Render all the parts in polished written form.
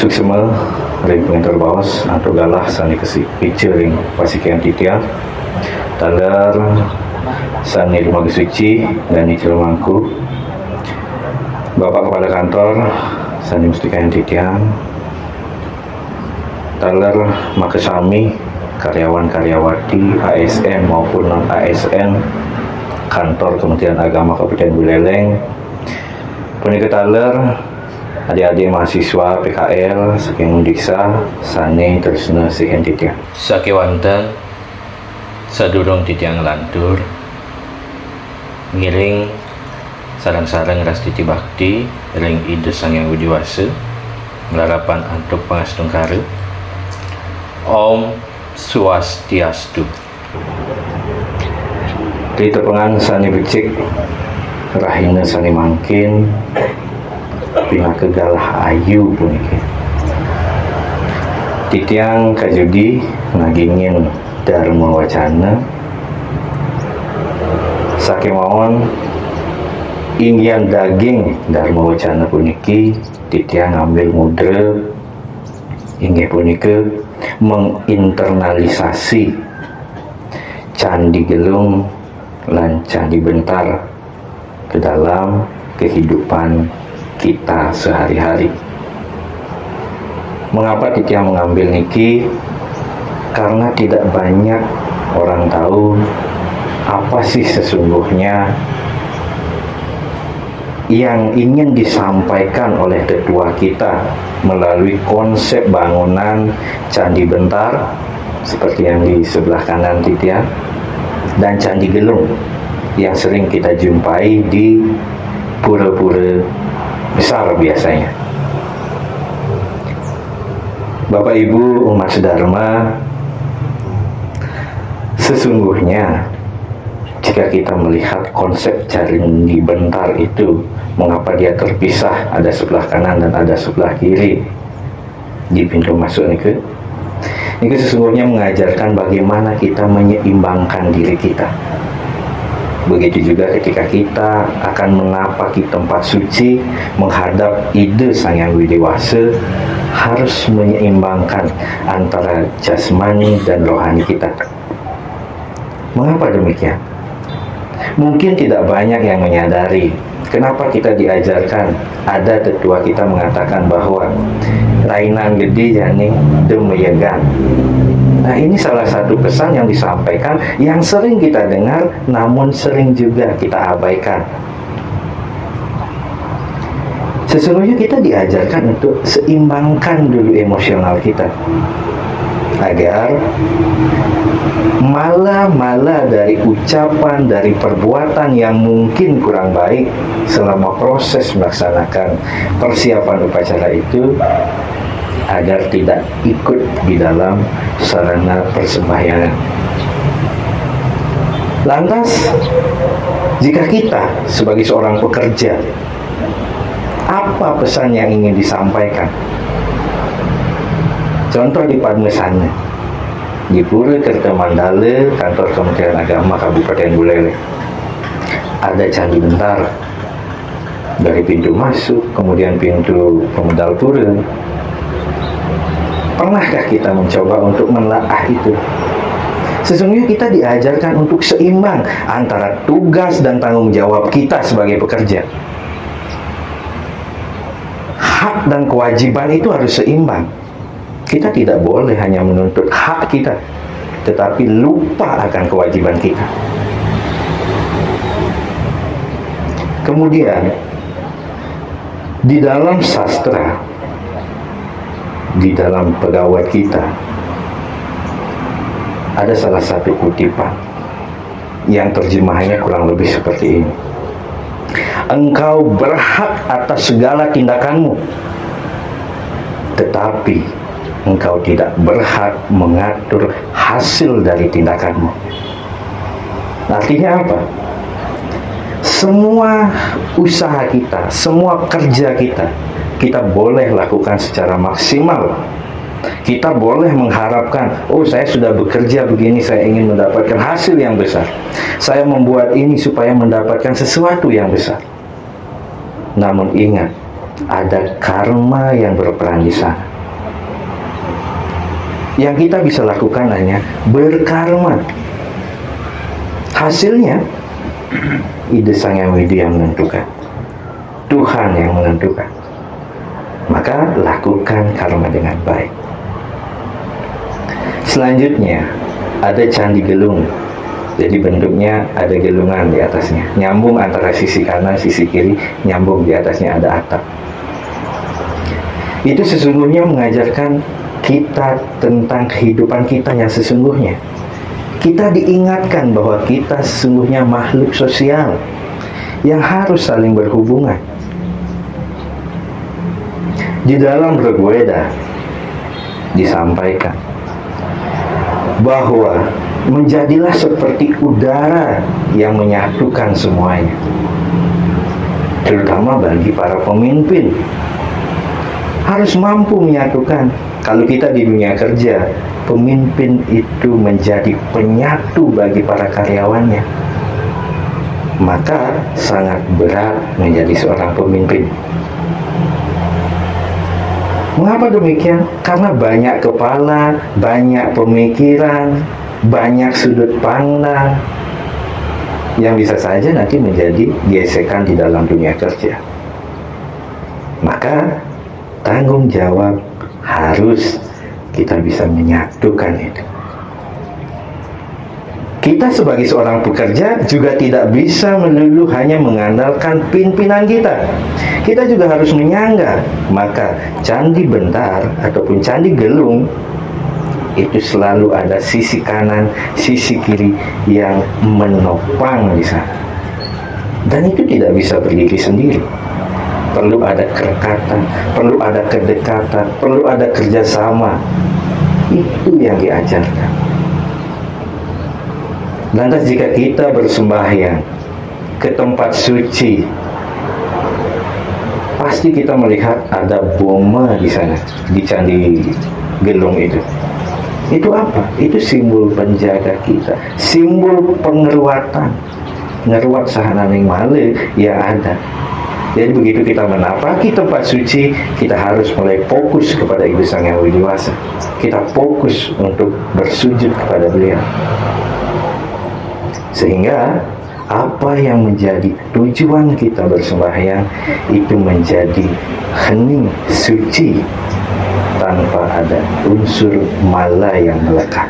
masuk semua ring pengantar bawas atau galah sani kecil ring pasikian titia talar sani di Magi Suci dan di Cilomangku Bapak Kepala Kantor sani Mustika Titian talar makesami karyawan-karyawati ASN maupun non ASN kantor Kementerian Agama Kabupaten Buleleng punika talar adik-adik mahasiswa PKL saking diksa sane terusna siken titiang sakewanten sadurung titiang lantur ngiring sareng-sareng ras titi bakti ring ide Sang Hyang Widi Wasa nglarapan antuk pangastungkare Om Swastiastu. Di tepengan sani becik rahina sani mangkin pinaka galah ayu puniki titiang kajudi ngagingin dharma wacana sakemawon inggian daging dharma wacana puniki titiang ngambil mudra inggih punika menginternalisasi Candi Gelung lan Candi Bentar ke dalam kehidupan kita sehari-hari. Mengapa titiang mengambil niki? Karena tidak banyak orang tahu apa sih sesungguhnya yang ingin disampaikan oleh tetua kita melalui konsep bangunan Candi Bentar seperti yang di sebelah kanan titiang dan Candi Gelung yang sering kita jumpai di pura-pura besar biasanya. Bapak Ibu umat sedharma, sesungguhnya jika kita melihat konsep Candi Bentar itu, mengapa dia terpisah, ada sebelah kanan dan ada sebelah kiri di pintu masuk ini sesungguhnya mengajarkan bagaimana kita menyeimbangkan diri kita. Begitu juga ketika kita akan menapaki tempat suci menghadap ide Sang Hyang Widi Wasa, harus menyeimbangkan antara jasmani dan rohani kita. Mengapa demikian? Mungkin tidak banyak yang menyadari kenapa kita diajarkan. Ada tetua kita mengatakan bahwa rainan gede jani demeyegan. Nah, ini salah satu pesan yang disampaikan yang sering kita dengar namun sering juga kita abaikan. Sesungguhnya kita diajarkan untuk seimbangkan dulu emosional kita agar mala-mala dari ucapan, dari perbuatan yang mungkin kurang baik selama proses melaksanakan persiapan upacara itu agar tidak ikut di dalam sarana persembahyangan. Lantas, jika kita sebagai seorang pekerja, apa pesan yang ingin disampaikan? Contoh di Padmasana, di Pura Kertamandala, kantor Kementerian Agama Kabupaten Buleleng, ada Candi Bentar. Dari pintu masuk, kemudian pintu pemedal pura. Pernahkah kita mencoba untuk menelaah itu? Sesungguhnya kita diajarkan untuk seimbang antara tugas dan tanggung jawab kita sebagai pekerja. Hak dan kewajiban itu harus seimbang. Kita tidak boleh hanya menuntut hak kita, tetapi lupa akan kewajiban kita. Kemudian, di dalam sastra, di dalam pegawai kita, ada salah satu kutipan yang terjemahannya kurang lebih seperti ini. Engkau berhak atas segala tindakanmu, tetapi engkau tidak berhak mengatur hasil dari tindakanmu. Artinya apa? Semua usaha kita, semua kerja kita, kita boleh lakukan secara maksimal. Kita boleh mengharapkan, oh saya sudah bekerja begini, saya ingin mendapatkan hasil yang besar. Saya membuat ini supaya mendapatkan sesuatu yang besar. Namun ingat, ada karma yang berperan di sana. Yang kita bisa lakukan hanya berkarma. Hasilnya, Ida Sang Yang Widi yang menentukan, Tuhan yang menentukan. Maka lakukan karma dengan baik. Selanjutnya, ada Candi Gelung. Jadi bentuknya ada gelungan di atasnya, nyambung antara sisi kanan, sisi kiri, nyambung di atasnya ada atap. Itu sesungguhnya mengajarkan kita tentang kehidupan kita yang sesungguhnya. Kita diingatkan bahwa kita sesungguhnya makhluk sosial yang harus saling berhubungan. Di dalam Rig Veda disampaikan bahwa menjadilah seperti udara yang menyatukan semuanya, terutama bagi para pemimpin. Harus mampu menyatukan. Kalau kita di dunia kerja, pemimpin itu menjadi penyatu bagi para karyawannya, maka sangat berat menjadi seorang pemimpin. Mengapa demikian? Karena banyak kepala, banyak pemikiran, banyak sudut pandang yang bisa saja nanti menjadi gesekan di dalam dunia kerja. Maka tanggung jawab harus kita bisa menyatukan itu. Kita sebagai seorang pekerja juga tidak bisa melulu hanya mengandalkan pimpinan kita. Kita juga harus menyangga. Maka Candi Bentar ataupun Candi Gelung itu selalu ada sisi kanan, sisi kiri yang menopang di sana. Dan itu tidak bisa berdiri sendiri. Perlu ada kerekatan, perlu ada kedekatan, perlu ada kerjasama. Itu yang diajarkan. Lantas jika kita bersembahyang ke tempat suci, pasti kita melihat ada boma di sana, di Candi Gelung itu. Itu apa? Itu simbol penjaga kita, simbol pengeruatan, ngeruat sahananing male yang ada. Jadi begitu kita menapaki tempat suci, kita harus mulai fokus kepada Ibu Sang Yang Widi Wasa. Kita fokus untuk bersujud kepada beliau. Sehingga apa yang menjadi tujuan kita bersembahyang itu menjadi hening suci tanpa ada unsur mala yang melekat.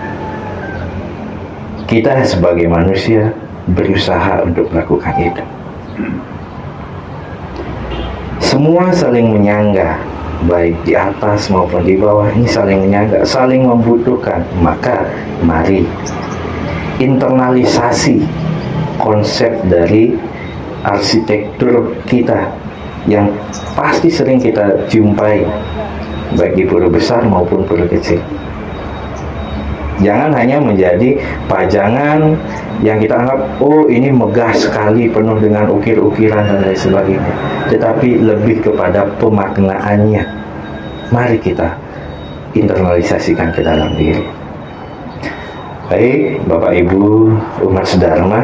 Kita sebagai manusia berusaha untuk melakukan itu. Semua saling menyangga, baik di atas maupun di bawah. Ini saling menyangga, saling membutuhkan. Maka mari internalisasi konsep dari arsitektur kita yang pasti sering kita jumpai baik di pura besar maupun pura kecil. Jangan hanya menjadi pajangan yang kita anggap, oh ini megah sekali, penuh dengan ukir-ukiran dan lain sebagainya, tetapi lebih kepada pemaknaannya. Mari kita internalisasikan ke dalam diri. Baik, Bapak Ibu umat sedharma,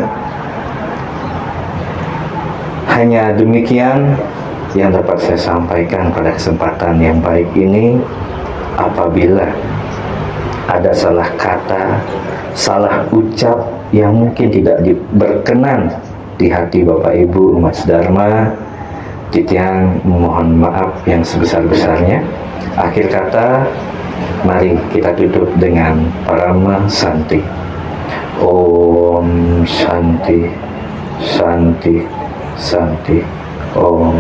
hanya demikian yang dapat saya sampaikan pada kesempatan yang baik ini. Apabila ada salah kata, salah ucap yang mungkin tidak berkenan di hati Bapak Ibu umat sedharma, Titiang mohon maaf yang sebesar-besarnya. Akhir kata, mari kita tutup dengan Parama Santi. Om Santi, Santi, Santi. Om.